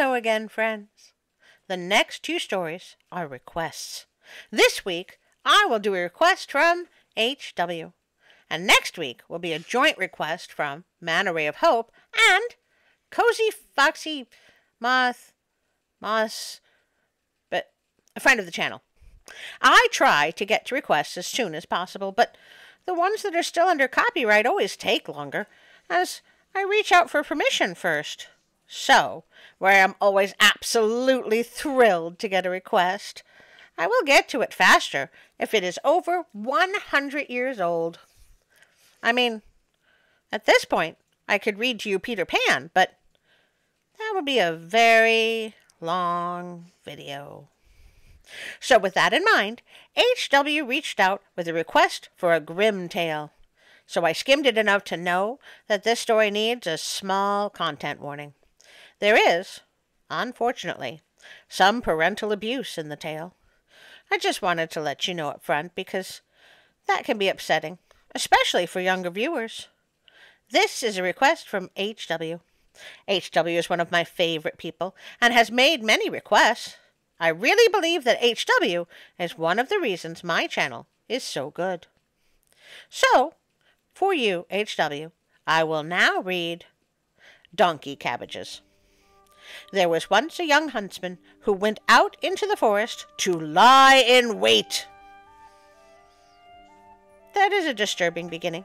Hello again, friends. The next 2 stories are requests. This week, I will do a request from H.W. And next week will be a joint request from Man Ray of Hope and Cozy Foxy Moss, but a friend of the channel. I try to get to requests as soon as possible, but the ones that are still under copyright always take longer, as I reach out for permission first. So, where I'm always absolutely thrilled to get a request, I will get to it faster if it is over 100 years old. I mean, at this point, I could read to you Peter Pan, but that would be a very long video. So with that in mind, H.W. reached out with a request for a grim tale. So I skimmed it enough to know that this story needs a small content warning. There is, unfortunately, some parental abuse in the tale. I just wanted to let you know up front because that can be upsetting, especially for younger viewers. This is a request from H.W. H.W. is one of my favorite people and has made many requests. I really believe that H.W. is one of the reasons my channel is so good. So, for you, H.W., I will now read Donkey Cabbages. There was once a young huntsman who went out into the forest to lie in wait. That is a disturbing beginning.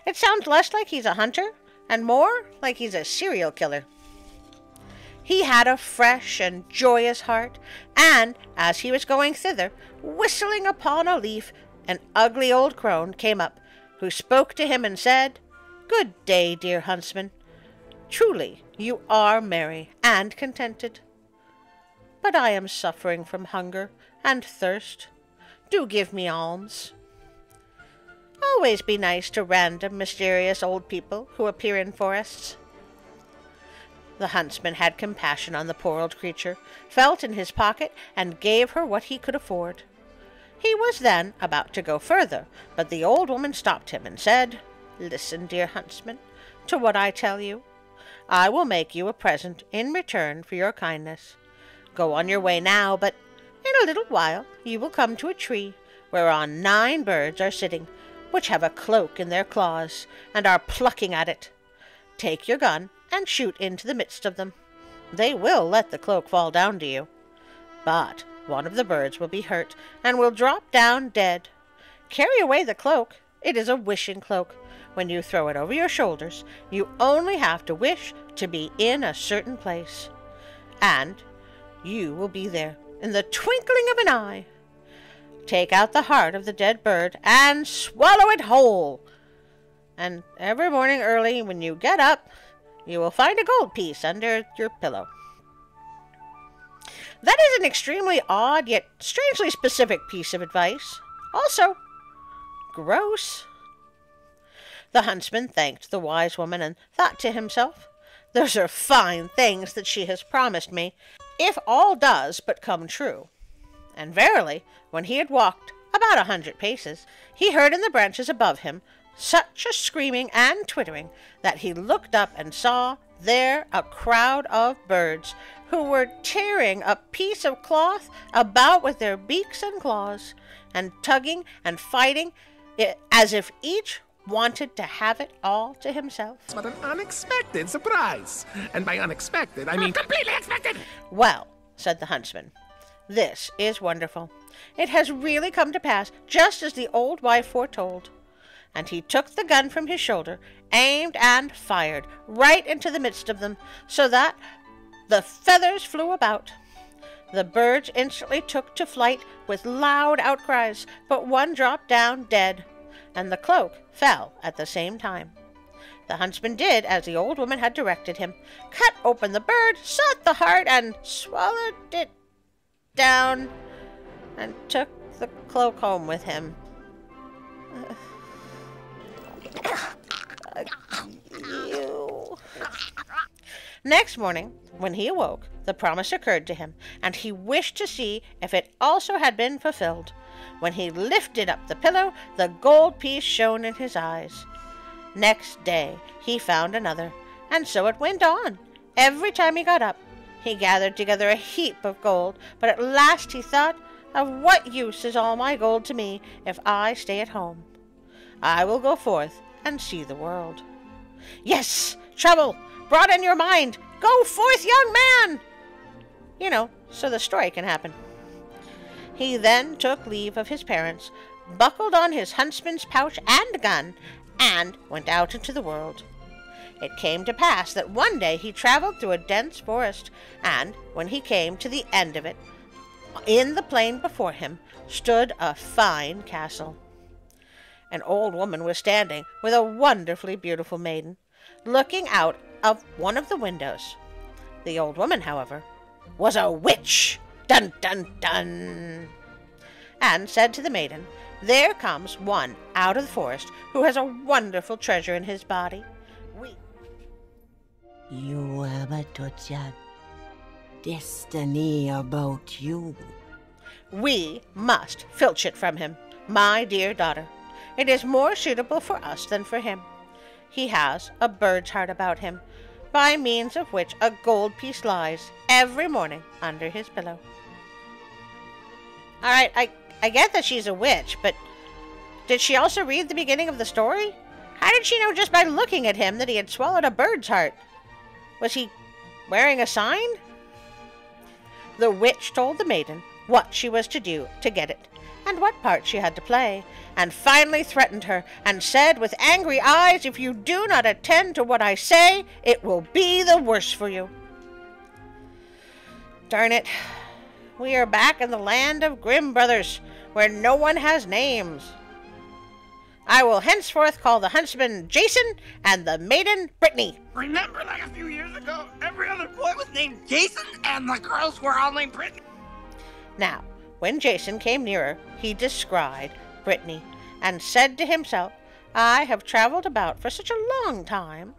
It sounds less like he's a hunter and more like he's a serial killer. He had a fresh and joyous heart, and as he was going thither, whistling upon a leaf, an ugly old crone came up, who spoke to him and said, "Good day, dear huntsman. Truly, you are merry and contented. But I am suffering from hunger and thirst. Do give me alms." Always be nice to random, mysterious old people who appear in forests. The huntsman had compassion on the poor old creature, felt in his pocket, and gave her what he could afford. He was then about to go further, but the old woman stopped him and said, "Listen, dear huntsman, to what I tell you. I will make you a present in return for your kindness. Go on your way now, but in a little while you will come to a tree whereon 9 birds are sitting, which have a cloak in their claws, and are plucking at it. Take your gun and shoot into the midst of them. They will let the cloak fall down to you. But one of the birds will be hurt, and will drop down dead. Carry away the cloak. It is a wishing cloak. When you throw it over your shoulders, you only have to wish to be in a certain place. And you will be there in the twinkling of an eye. Take out the heart of the dead bird and swallow it whole. And every morning early when you get up, you will find a gold piece under your pillow." That is an extremely odd yet strangely specific piece of advice. Also, gross. The huntsman thanked the wise woman and thought to himself, "Those are fine things that she has promised me, if all does but come true." And verily, when he had walked about 100 paces, he heard in the branches above him such a screaming and twittering that he looked up and saw there a crowd of birds who were tearing a piece of cloth about with their beaks and claws, and tugging and fighting as if each wanted to have it all to himself. What an unexpected surprise! And by unexpected, I mean completely expected! "Well," said the huntsman, "this is wonderful. It has really come to pass just as the old wife foretold." And he took the gun from his shoulder, aimed and fired right into the midst of them, so that the feathers flew about. The birds instantly took to flight with loud outcries, but one dropped down dead, and the cloak fell at the same time. The huntsman did as the old woman had directed him, cut open the bird, sought the heart, and swallowed it down, and took the cloak home with him. Next morning, when he awoke, the promise occurred to him, and he wished to see if it also had been fulfilled. When he lifted up the pillow, the gold piece shone in his eyes. Next day he found another, and so it went on. Every time he got up, He gathered together a heap of gold, but at last he thought, of what use is all my gold to me if I stay at home? I will go forth and see the world. Yes, travel, broaden your mind, go forth, young man! You know, so the story can happen. He then took leave of his parents, buckled on his huntsman's pouch and gun, and went out into the world. It came to pass that one day he traveled through a dense forest, and when he came to the end of it, in the plain before him stood a fine castle. An old woman was standing with a wonderfully beautiful maiden, looking out of one of the windows. The old woman, however, was a witch, dun dun dun, and said to the maiden, "There comes one out of the forest who has a wonderful treasure in his body. You have a touch of destiny about you. We must filch it from him, my dear daughter. It is more suitable for us than for him. He has a bird's heart about him, by means of which a gold piece lies every morning under his pillow." All right, I get that she's a witch, but did she also read the beginning of the story? How did she know just by looking at him that he had swallowed a bird's heart? Was he wearing a sign? The witch told the maiden what she was to do to get it, and what part she had to play, and finally threatened her, and said with angry eyes, "If you do not attend to what I say, it will be the worse for you." Darn it. We are back in the land of Grimm brothers, where no one has names. I will henceforth call the huntsman Jason and the maiden Brittany. Remember, like a few years ago, every other boy was named Jason and the girls were all named Brittany? Now, when Jason came nearer, he descried Brittany and said to himself, "I have traveled about for such a long time.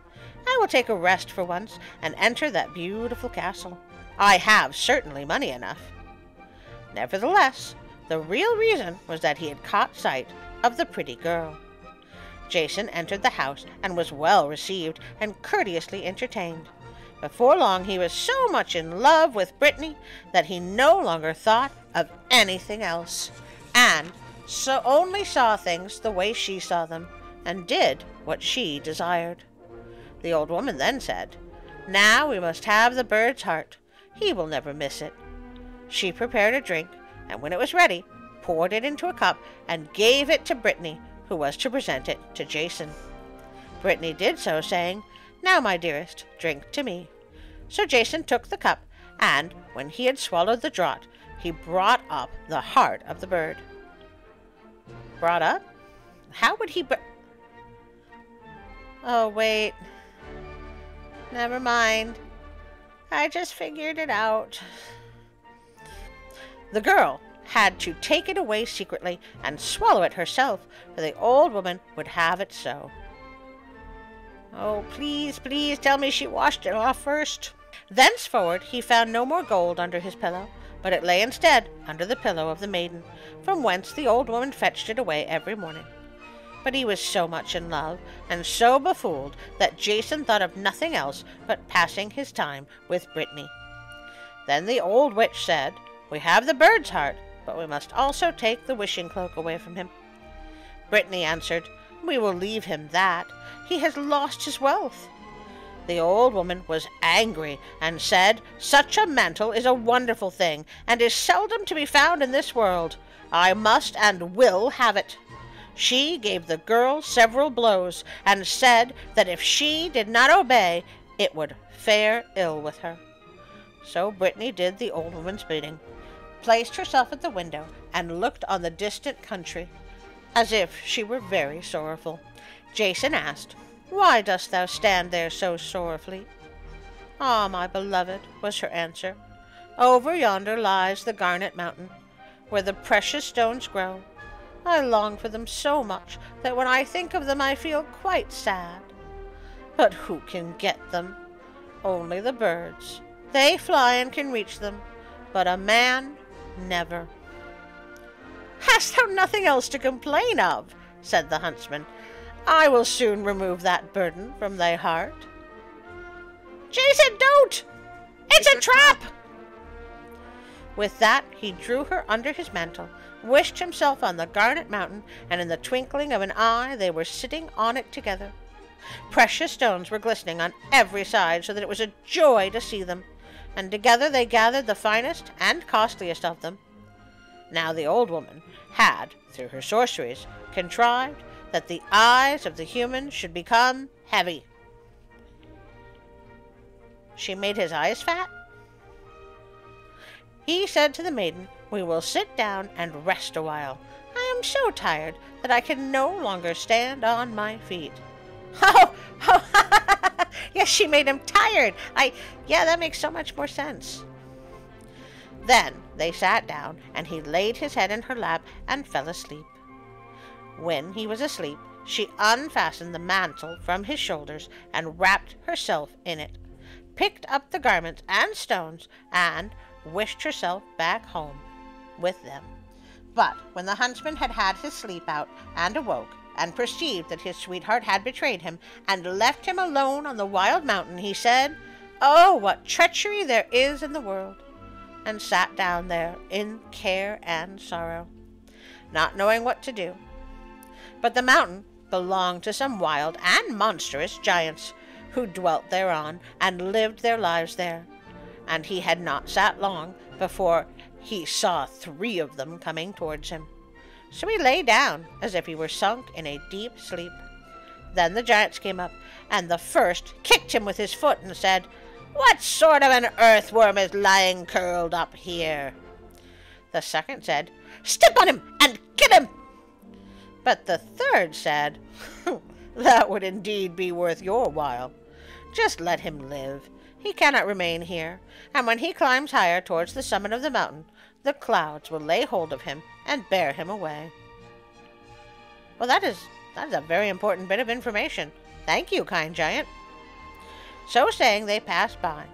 I will take a rest for once and enter that beautiful castle. I have certainly money enough." Nevertheless, the real reason was that he had caught sight of the pretty girl. Jason entered the house and was well received and courteously entertained. Before long he was so much in love with Brittany that he no longer thought of anything else, and so only saw things the way she saw them, and did what she desired. The old woman then said, "Now we must have the bird's heart. He will never miss it." She prepared a drink, and when it was ready, poured it into a cup and gave it to Brittany, who was to present it to Jason. Brittany did so, saying, "Now, my dearest, drink to me." So Jason took the cup, and when he had swallowed the draught, he brought up the heart of the bird. Brought up? How would he Oh, wait. Never mind. I just figured it out. The girl had to take it away secretly and swallow it herself, for the old woman would have it so. Oh, please, please tell me she washed it off first. Thenceforward he found no more gold under his pillow, but it lay instead under the pillow of the maiden, from whence the old woman fetched it away every morning. But he was so much in love, and so befooled, that Jason thought of nothing else but passing his time with Brittany. Then the old witch said, "We have the bird's heart, but we must also take the wishing cloak away from him." Brittany answered, "We will leave him that. He has lost his wealth." The old woman was angry and said, "Such a mantle is a wonderful thing, and is seldom to be found in this world. I must and will have it." She gave the girl several blows, and said that if she did not obey, it would fare ill with her. So Brittany did the old woman's bidding, placed herself at the window, and looked on the distant country, as if she were very sorrowful. Jason asked, "Why dost thou stand there so sorrowfully?" "Ah, my beloved," was her answer, "over yonder lies the garnet mountain, where the precious stones grow. I long for them so much that when I think of them I feel quite sad. But who can get them? Only the birds. They fly and can reach them, but a man never." "Hast thou nothing else to complain of?" said the huntsman. "I will soon remove that burden from thy heart." "Jason, don't! It's a trap! With that, he drew her under his mantle, wished himself on the garnet mountain, and in the twinkling of an eye they were sitting on it together. Precious stones were glistening on every side, so that it was a joy to see them, and together they gathered the finest and costliest of them. Now the old woman had, through her sorceries, contrived that the eyes of the humans should become heavy. She made his eyes fat. He said to the maiden, "We will sit down and rest a while. I am so tired that I can no longer stand on my feet." Oh, yes, she made him tired. Yeah, that makes so much more sense. Then they sat down, and he laid his head in her lap and fell asleep. When he was asleep, she unfastened the mantle from his shoulders and wrapped herself in it, picked up the garments and stones, and wished herself back home with them. But when the huntsman had had his sleep out and awoke, and perceived that his sweetheart had betrayed him, and left him alone on the wild mountain, he said, "Oh, what treachery there is in the world!" and sat down there in care and sorrow, not knowing what to do. But the mountain belonged to some wild and monstrous giants, who dwelt thereon, and lived their lives there, and he had not sat long before he saw 3 of them coming towards him. So he lay down as if he were sunk in a deep sleep. Then the giants came up, and the first kicked him with his foot and said, "What sort of an earthworm is lying curled up here?" The second said, "Step on him and get him." But the third said, "That would indeed be worth your while. Just let him live. He cannot remain here, and when he climbs higher towards the summit of the mountain, the clouds will lay hold of him and bear him away." Well, that is a very important bit of information. Thank you, kind giant. So saying, they passed by.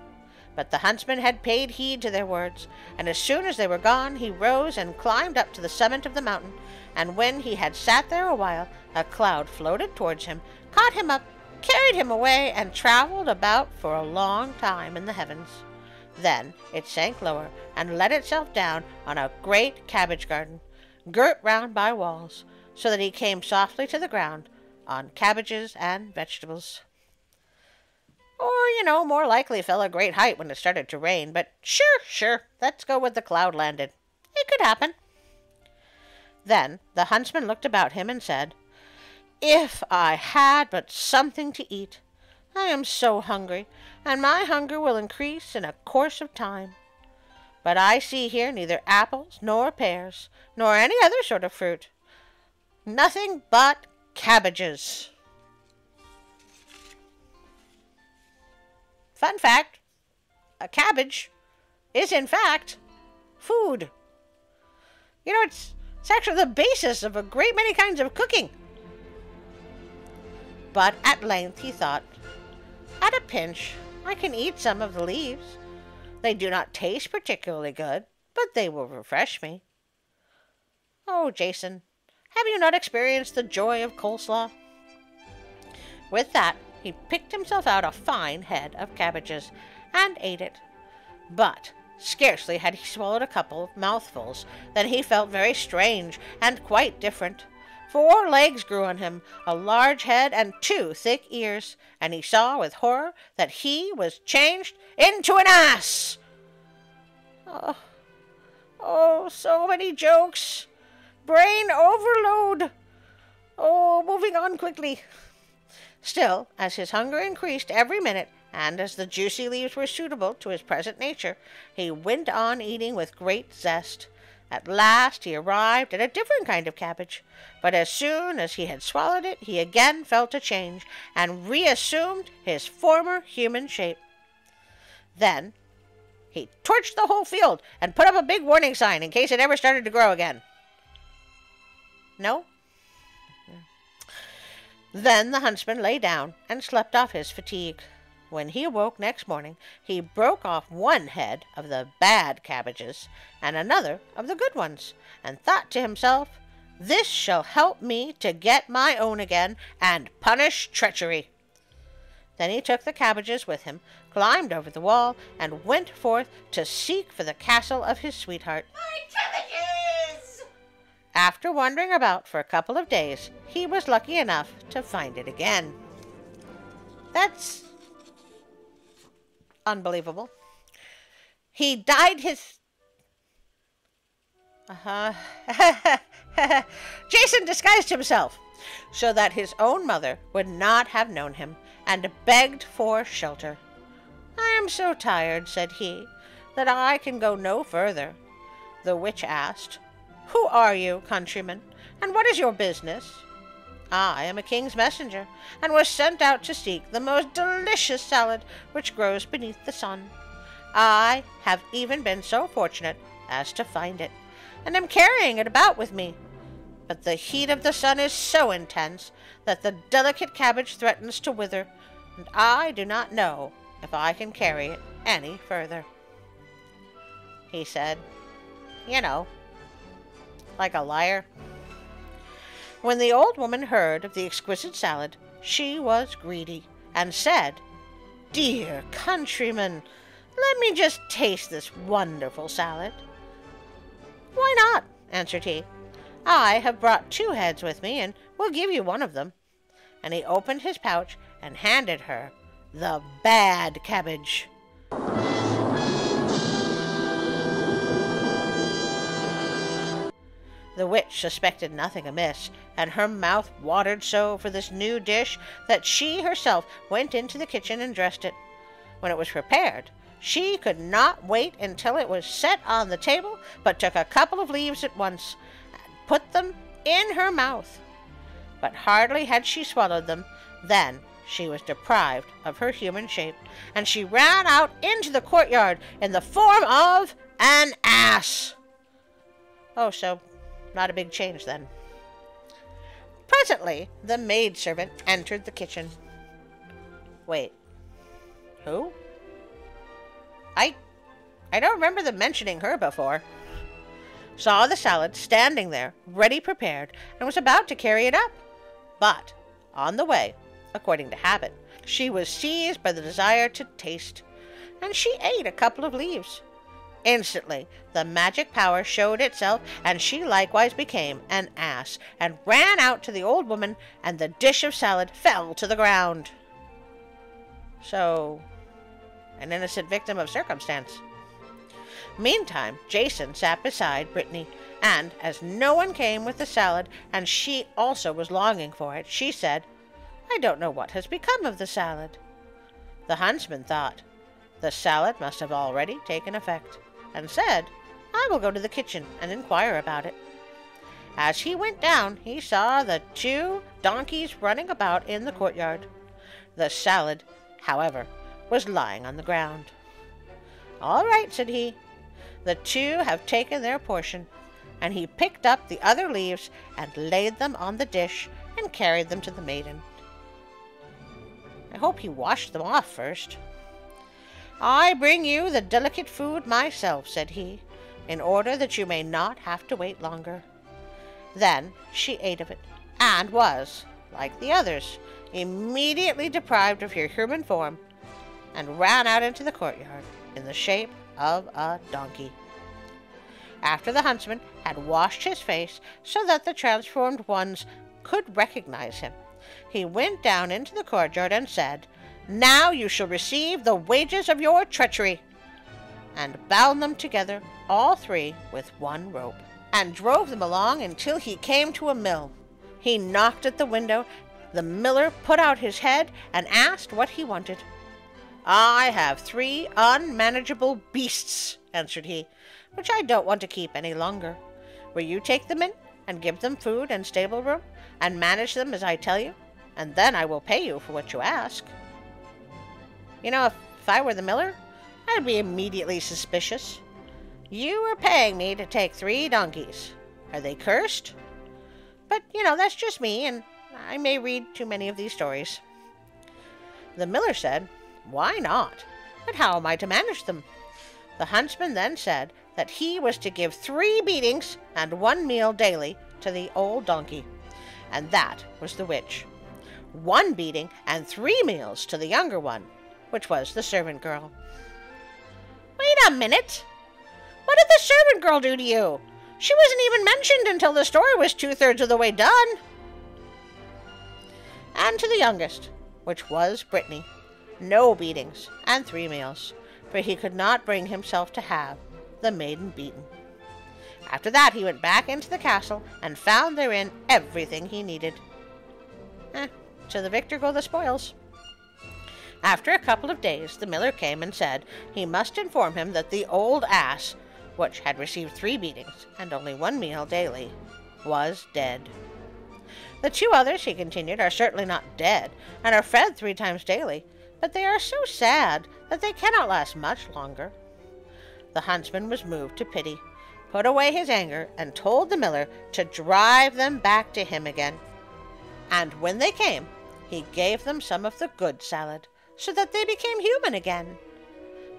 But the huntsman had paid heed to their words, and as soon as they were gone, he rose and climbed up to the summit of the mountain, and when he had sat there a while, a cloud floated towards him, caught him up, carried him away, and traveled about for a long time in the heavens. Then it sank lower and let itself down on a great cabbage garden, girt round by walls, so that he came softly to the ground on cabbages and vegetables. Or, more likely fell a great height when it started to rain, but sure, let's go with the cloud landed. It could happen. Then the huntsman looked about him and said, "If I had but something to eat! I am so hungry, and my hunger will increase in a course of time. But I see here neither apples nor pears, nor any other sort of fruit. Nothing but cabbages." Fun fact, a cabbage is in fact food. It's actually the basis of a great many kinds of cooking. But at length he thought, "At a pinch, I can eat some of the leaves. They do not taste particularly good, but they will refresh me. Oh, Jason, have you not experienced the joy of coleslaw?" With that, he picked himself out a fine head of cabbages and ate it. But scarcely had he swallowed a couple of mouthfuls than he felt very strange and quite different. 4 legs grew on him, a large head, and 2 thick ears, and he saw with horror that he was changed into an ass. Oh, so many jokes. Brain overload. Oh, moving on quickly. Still, as his hunger increased every minute, and as the juicy leaves were suitable to his present nature, he went on eating with great zest. At last he arrived at a different kind of cabbage, but as soon as he had swallowed it, he again felt a change, and reassumed his former human shape. Then he torched the whole field, and put up a big warning sign in case it ever started to grow again. No? Then the huntsman lay down and slept off his fatigue. When he awoke next morning, he broke off 1 head of the bad cabbages and another of the good ones, and thought to himself, "This shall help me to get my own again and punish treachery." Then he took the cabbages with him, climbed over the wall, and went forth to seek for the castle of his sweetheart. My cabbages! After wandering about for a couple of days, he was lucky enough to find it again. That's unbelievable. He dyed his... Jason disguised himself so that his own mother would not have known him, and begged for shelter. "I am so tired," said he, "that I can go no further." The witch asked, "Who are you, countryman, and what is your business?" "I am a king's messenger, and was sent out to seek the most delicious salad which grows beneath the sun. I have even been so fortunate as to find it, and am carrying it about with me. But the heat of the sun is so intense that the delicate cabbage threatens to wither, and I do not know if I can carry it any further." He said, "You know, like a liar." When the old woman heard of the exquisite salad, she was greedy, and said, "Dear countryman, let me just taste this wonderful salad." "Why not?" answered he. "I have brought 2 heads with me, and will give you one of them." And he opened his pouch and handed her the bad cabbage. The witch suspected nothing amiss, and her mouth watered so for this new dish that she herself went into the kitchen and dressed it. When it was prepared, she could not wait until it was set on the table, but took a couple of leaves at once, and put them in her mouth. But hardly had she swallowed them, then she was deprived of her human shape, and she ran out into the courtyard in the form of an ass. Oh, so not a big change then. Presently, the maidservant entered the kitchen. Wait, who? I don't remember them mentioning her before. Saw the salad standing there, ready prepared, and was about to carry it up. But, on the way, according to habit, she was seized by the desire to taste, and she ate a couple of leaves. Instantly, the magic power showed itself, and she likewise became an ass, and ran out to the old woman, and the dish of salad fell to the ground. So, an innocent victim of circumstance. Meantime, Jason sat beside Brittany, and as no one came with the salad, and she also was longing for it, she said, "I don't know what has become of the salad." The huntsman thought, the salad must have already taken effect, and said, "I will go to the kitchen and inquire about it." As he went down, he saw the 2 donkeys running about in the courtyard. The salad, however, was lying on the ground. "All right," said he. "The 2 have taken their portion," and he picked up the other leaves and laid them on the dish and carried them to the maiden. I hope he washed them off first. "I bring you the delicate food myself," said he, "in order that you may not have to wait longer." Then she ate of it, and was, like the others, immediately deprived of her human form, and ran out into the courtyard in the shape of a donkey. After the huntsman had washed his face so that the transformed ones could recognize him, he went down into the courtyard and said, "Now you shall receive the wages of your treachery," and bound them together, all 3, with one rope, and drove them along until he came to a mill. He knocked at the window. The miller put out his head and asked what he wanted. "I have 3 unmanageable beasts," answered he, "which I don't want to keep any longer. Will you take them in, and give them food and stable room, and manage them as I tell you, and then I will pay you for what you ask?" You know, if I were the miller, I'd be immediately suspicious. You are paying me to take 3 donkeys. Are they cursed? But, that's just me, and I may read too many of these stories. The miller said, "Why not? But how am I to manage them?" The huntsman then said that he was to give 3 beatings and 1 meal daily to the old donkey, and that was the witch. 1 beating and 3 meals to the younger one, which was the servant girl. "Wait a minute! What did the servant girl do to you? She wasn't even mentioned until the story was 2/3 of the way done." And to the youngest, which was Brittany, no beatings and 3 meals, for he could not bring himself to have the maiden beaten. After that he went back into the castle and found therein everything he needed. To the victor go the spoils. After a couple of days the miller came and said he must inform him that the old ass, which had received 3 beatings and only 1 meal daily, was dead. "The 2 others," he continued, "are certainly not dead, and are fed 3 times daily, but they are so sad that they cannot last much longer." The huntsman was moved to pity, put away his anger, and told the miller to drive them back to him again. And when they came, he gave them some of the good salad, so that they became human again.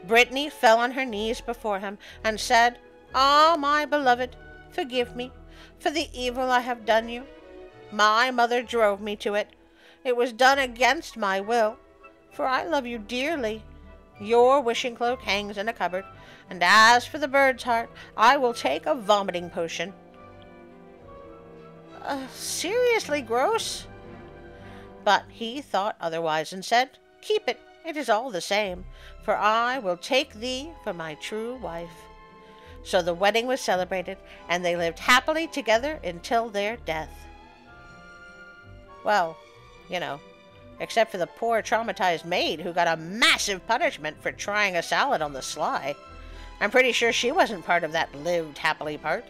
Brittany fell on her knees before him and said, "Ah, my beloved, forgive me for the evil I have done you. My mother drove me to it. It was done against my will, for I love you dearly. Your wishing cloak hangs in a cupboard, and as for the bird's heart, I will take a vomiting potion." Seriously, Gross? But he thought otherwise and said, "Keep it, it is all the same, for I will take thee for my true wife." So the wedding was celebrated, and they lived happily together until their death. Well, except for the poor traumatized maid who got a massive punishment for trying a salad on the sly. I'm pretty sure she wasn't part of that lived happily part.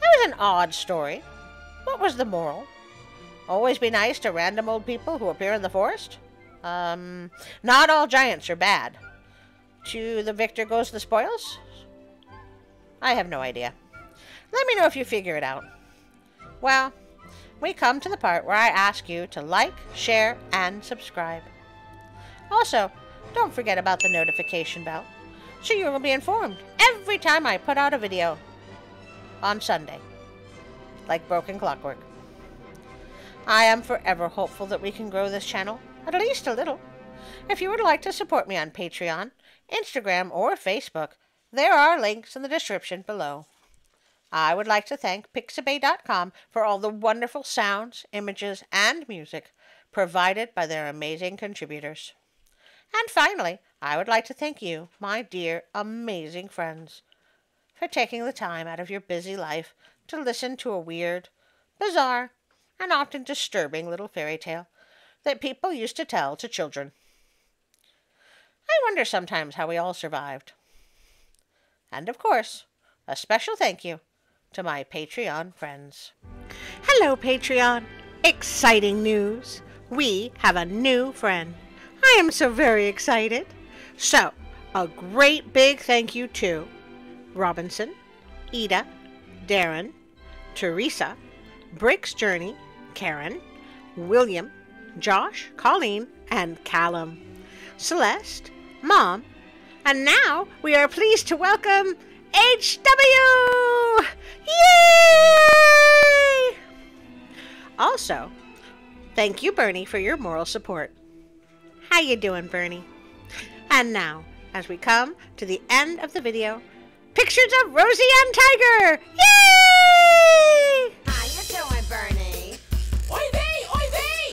That was an odd story. What was the moral? Always be nice to random old people who appear in the forest? Not all giants are bad. To the victor goes the spoils? I have no idea. Let me know if you figure it out. Well, we come to the part where I ask you to like, share, and subscribe. Also, don't forget about the notification bell, so you will be informed every time I put out a video on Sunday, like broken clockwork. I am forever hopeful that we can grow this channel, at least a little. If you would like to support me on Patreon, Instagram, or Facebook, there are links in the description below. I would like to thank Pixabay.com for all the wonderful sounds, images, and music provided by their amazing contributors. And finally, I would like to thank you, my dear, amazing friends, for taking the time out of your busy life to listen to a weird, bizarre, and often disturbing little fairy tale that people used to tell to children. I wonder sometimes how we all survived. And of course, a special thank you to my Patreon friends. Hello, Patreon! Exciting news! We have a new friend. I am so very excited. So, a great big thank you to Robinson, Ida, Darren, Teresa, Brick's Journey, Karen, William, Josh, Colleen, and Callum, Celeste, Mom, and now we are pleased to welcome HW! Yay! Also, thank you, Bernie, for your moral support. How you doing, Bernie? And now, as we come to the end of the video, pictures of Rosie and Tiger! Yay!